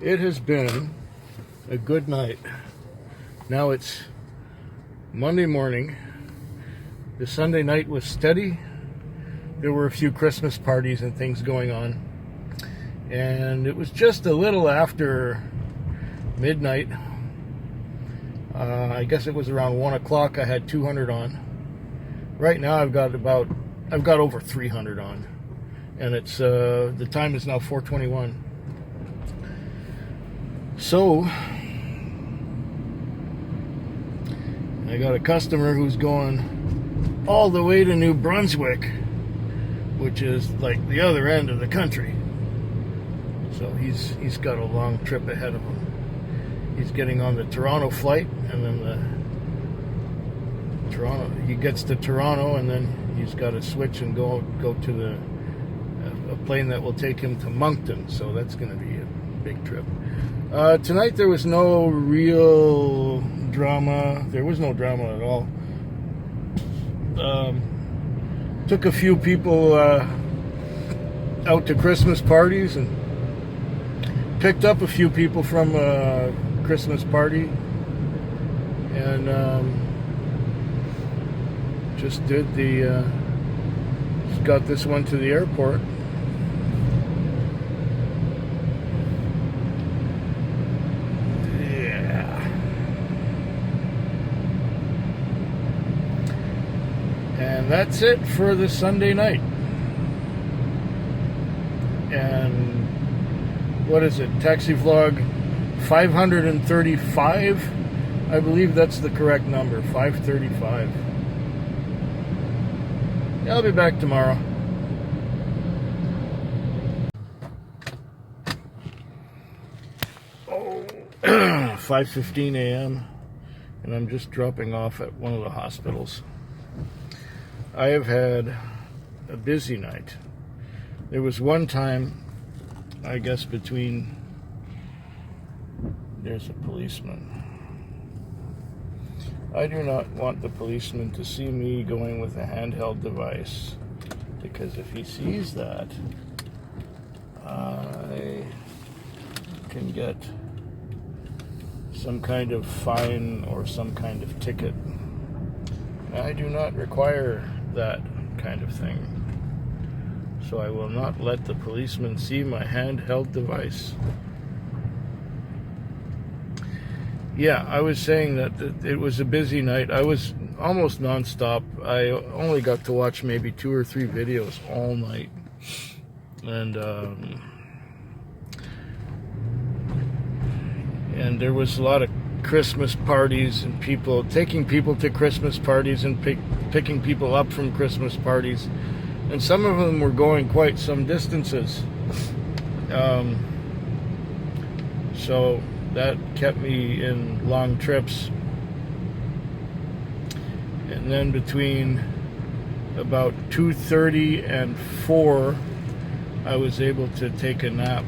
It has been a good night. Now it's Monday morning. The Sunday night was steady. There were a few Christmas parties and things going on. And it was just a little after midnight. I guess it was around 1 o'clock. I had 200 on. Right now I've got over 300 on. And it's the time is now 4:21. So I got a customer who's going all the way to New Brunswick, which is like the other end of the country. So he's got a long trip ahead of him. He's getting on the Toronto flight, and then he gets to Toronto, and then he's got to switch and go to a plane that will take him to Moncton. So that's going to be a big trip. Tonight there was no real drama. There was no drama at all. Took a few people out to Christmas parties and picked up a few people from a Christmas party, and just got this one to the airport. And that's it for the Sunday night. And what is it? Taxi Vlog 535? I believe that's the correct number, 535. I'll be back tomorrow. Oh, 5:15 a.m. and I'm just dropping off at one of the hospitals. I have had a busy night. There was one time, I guess there's a policeman. I do not want the policeman to see me going with a handheld device, because if he sees that, I can get some kind of fine or some kind of ticket. I do not require that kind of thing. So I will not let the policeman see my handheld device. Yeah, I was saying that it was a busy night. I was almost nonstop. I only got to watch maybe 2 or 3 videos all night. And there was a lot of Christmas parties and taking people to Christmas parties and picking people up from Christmas parties, and some of them were going quite some distances. So that kept me in long trips. And then between about 2:30 and 4, I was able to take a nap.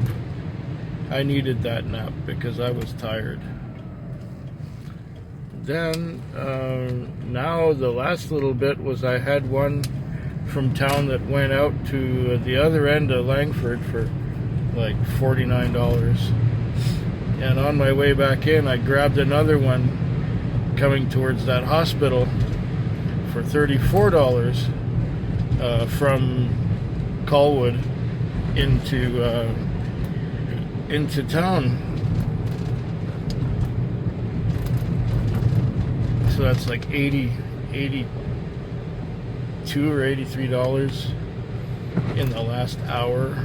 I needed that nap because I was tired. Then now the last little bit was I had one from town that went out to the other end of Langford for like $49. And on my way back in, I grabbed another one coming towards that hospital for $34 from Colwood into town. So that's like $82 or $83 in the last hour.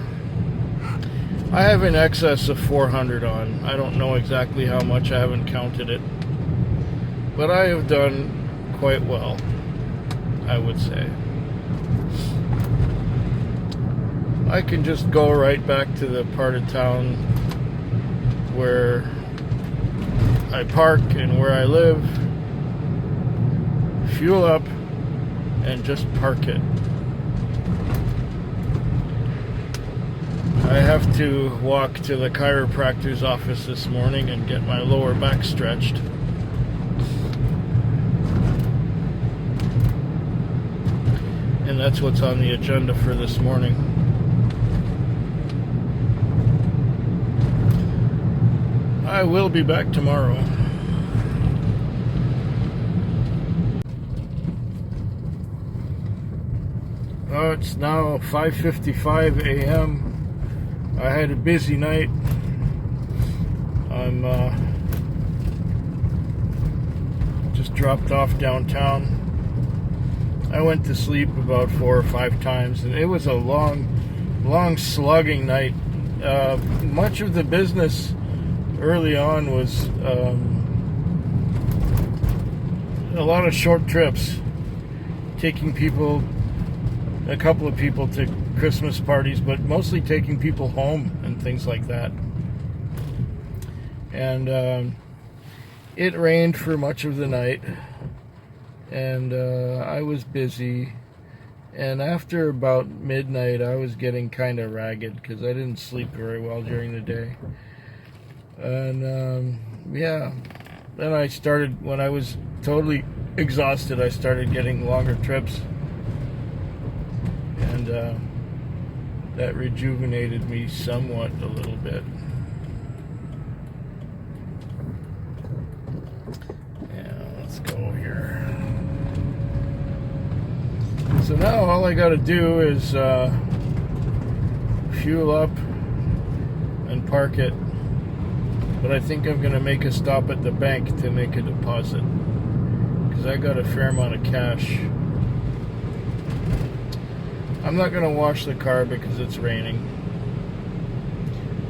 I have in excess of 400 on. I don't know exactly how much. I haven't counted it. But I have done quite well, I would say. I can just go right back to the part of town where I park and where I live, fuel up, and just park it. I have to walk to the chiropractor's office this morning and get my lower back stretched. And that's what's on the agenda for this morning. I will be back tomorrow. Oh, it's now 5:55 a.m. I had a busy night. I'm just dropped off downtown. I went to sleep about 4 or 5 times, and it was a long slugging night. Much of the business early on was a lot of short trips, taking people, a couple of people to Christmas parties, but mostly taking people home and things like that. And it rained for much of the night, and I was busy. And after about midnight, I was getting kind of ragged because I didn't sleep very well during the day. And yeah, then I started, when I was totally exhausted, I started getting longer trips. And that rejuvenated me somewhat a little bit. Yeah, let's go here. So now all I gotta do is fuel up and park it. But I think I'm gonna make a stop at the bank to make a deposit, because I got a fair amount of cash. I'm not gonna wash the car because it's raining.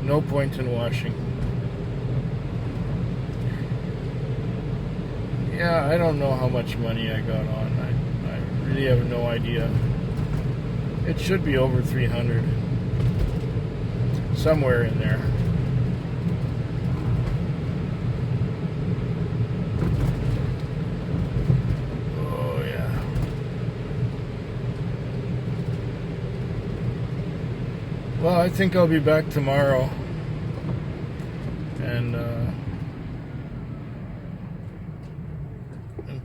No point in washing. Yeah, I don't know how much money I got on. I really have no idea. It should be over 300. Somewhere in there. Oh yeah. Well, I think I'll be back tomorrow. And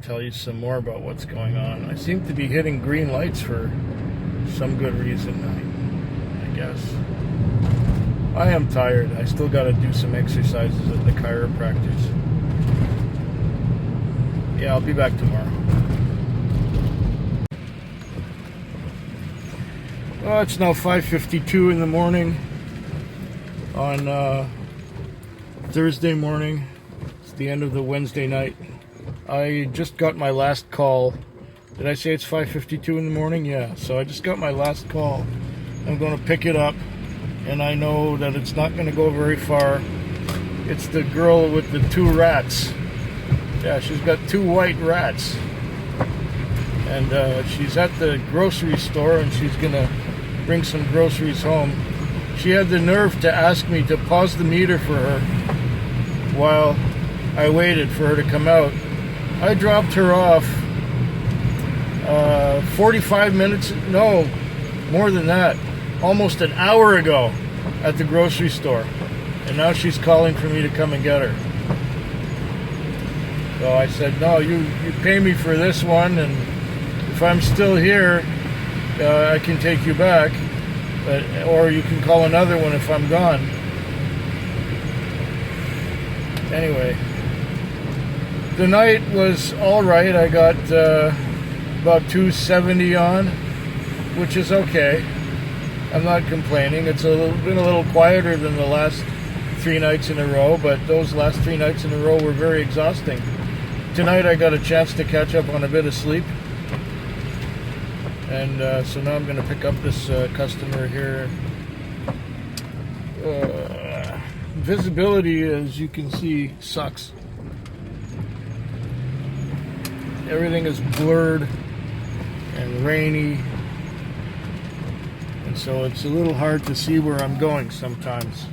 tell you some more about what's going on. I seem to be hitting green lights for some good reason, I guess. I am tired. I still got to do some exercises at the chiropractor's. Yeah, I'll be back tomorrow. Well, it's now 5:52 in the morning on Thursday morning. It's the end of the Wednesday night. I just got my last call. Did I say it's 5:52 in the morning? Yeah, so I just got my last call. I'm going to pick it up, and I know that it's not going to go very far. It's the girl with the 2 rats. Yeah, she's got 2 white rats. And she's at the grocery store, and she's going to bring some groceries home. She had the nerve to ask me to pause the meter for her while I waited for her to come out. I dropped her off 45 minutes, no, more than that, almost an hour ago at the grocery store. And now she's calling for me to come and get her. So I said, no, you pay me for this one, and if I'm still here, I can take you back, or you can call another one if I'm gone. Anyway. The night was all right. I got about 270 on, which is okay. I'm not complaining. It's been a little quieter than the last 3 nights in a row, but those last 3 nights in a row were very exhausting. Tonight I got a chance to catch up on a bit of sleep, and so now I'm going to pick up this customer here. Visibility, as you can see, sucks. Everything is blurred and rainy, and so it's a little hard to see where I'm going sometimes.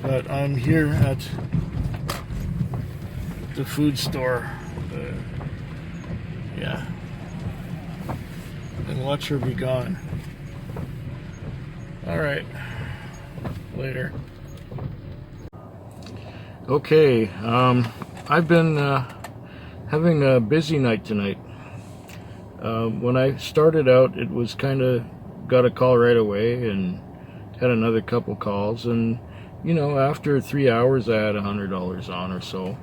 But I'm here at the food store. Yeah. And watch her be gone. Alright. Later. Okay, I've been having a busy night tonight. When I started out, it was kind of got a call right away and had another couple calls, and you know, after 3 hours, I had $100 on or so.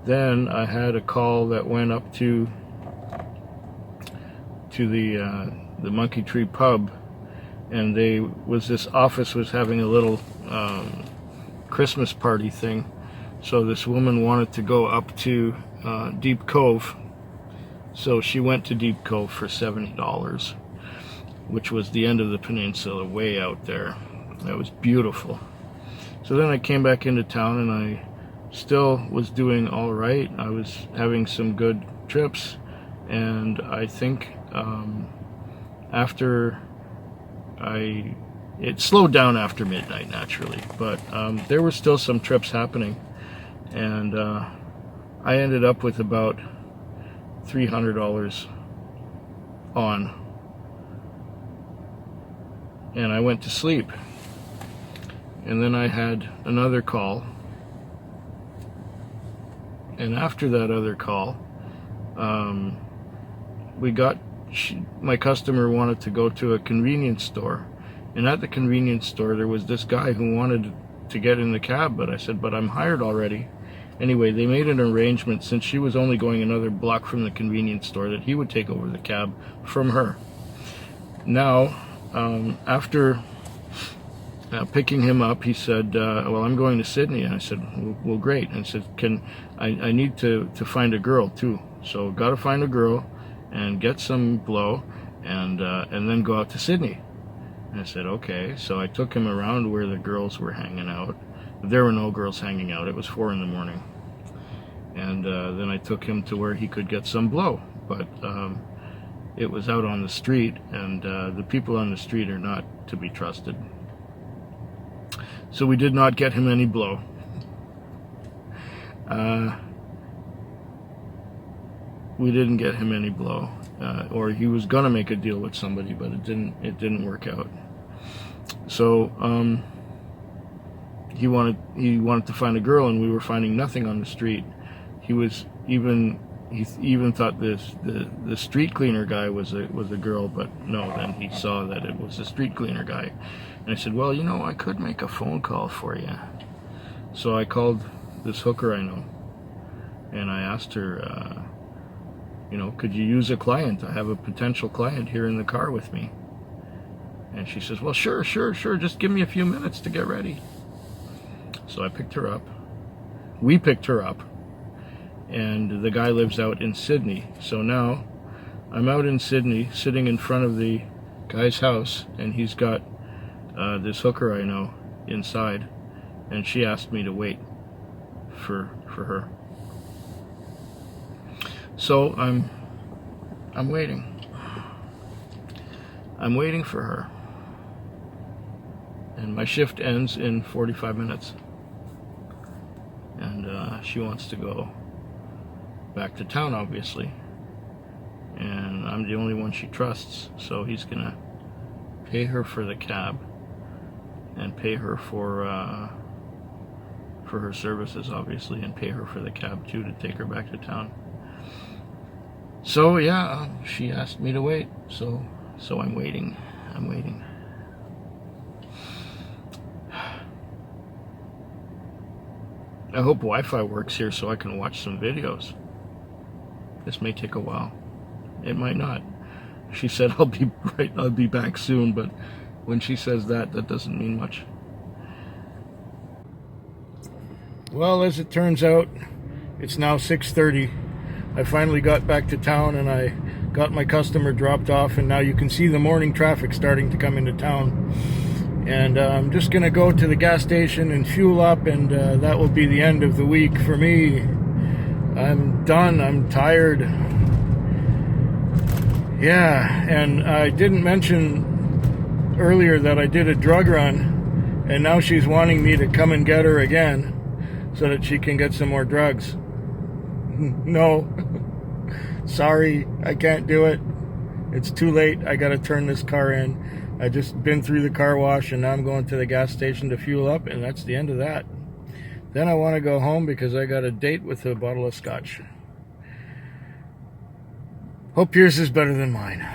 Then I had a call that went up to the Monkey Tree Pub, and this office was having a little Christmas party thing. So this woman wanted to go up to Deep Cove, so she went to Deep Cove for $70, which was the end of the peninsula, way out there. That was beautiful. So then I came back into town, and I still was doing all right. I was having some good trips, and I think after it slowed down after midnight, naturally, but there were still some trips happening, and I ended up with about $300 on, and I went to sleep. And then I had another call, and after that other call, my customer wanted to go to a convenience store, and at the convenience store there was this guy who wanted to get in the cab, but I said, but I'm hired already. Anyway, they made an arrangement, since she was only going another block from the convenience store, that he would take over the cab from her. Now, after picking him up, he said, well, I'm going to Sydney. And I said, well, great. And I said, I need to find a girl too. So got to find a girl and get some blow, and then go out to Sydney. And I said, okay. So I took him around where the girls were hanging out. There were no girls hanging out. It was 4 in the morning. And then I took him to where he could get some blow. But it was out on the street, and the people on the street are not to be trusted. So we did not get him any blow. We didn't get him any blow, or he was gonna make a deal with somebody, but it didn't work out. So he wanted to find a girl, and we were finding nothing on the street. He even thought the street cleaner guy was a girl, but no. Then he saw that it was a street cleaner guy, and I said, well, you know, I could make a phone call for you. So I called this hooker I know, and I asked her, you know, could you use a client? I have a potential client here in the car with me. And she says, well, sure, just give me a few minutes to get ready. So I picked her up. We picked her up. And the guy lives out in Sydney. So now I'm out in Sydney, sitting in front of the guy's house, and he's got this hooker I know inside, and she asked me to wait for her. So I'm waiting. I'm waiting for her, and my shift ends in 45 minutes, and she wants to go back to town, obviously, and I'm the only one she trusts, so he's gonna pay her for the cab and pay her for her services, obviously, and pay her for the cab too to take her back to town. So yeah, she asked me to wait, so I'm waiting. I hope Wi-Fi works here so I can watch some videos. This may take a while. It might not. She said I'll be back soon, but when she says that doesn't mean much. Well, as it turns out, it's now 6:30. I finally got back to town, and I got my customer dropped off, and now you can see the morning traffic starting to come into town. And I'm just gonna go to the gas station and fuel up, and that will be the end of the week for me. I'm done. I'm tired. Yeah, and I didn't mention earlier that I did a drug run, and now she's wanting me to come and get her again so that she can get some more drugs. No. Sorry, I can't do it. It's too late. I gotta turn this car in. I just been through the car wash, and now I'm going to the gas station to fuel up, and that's the end of that. Then I want to go home because I got a date with a bottle of scotch. Hope yours is better than mine.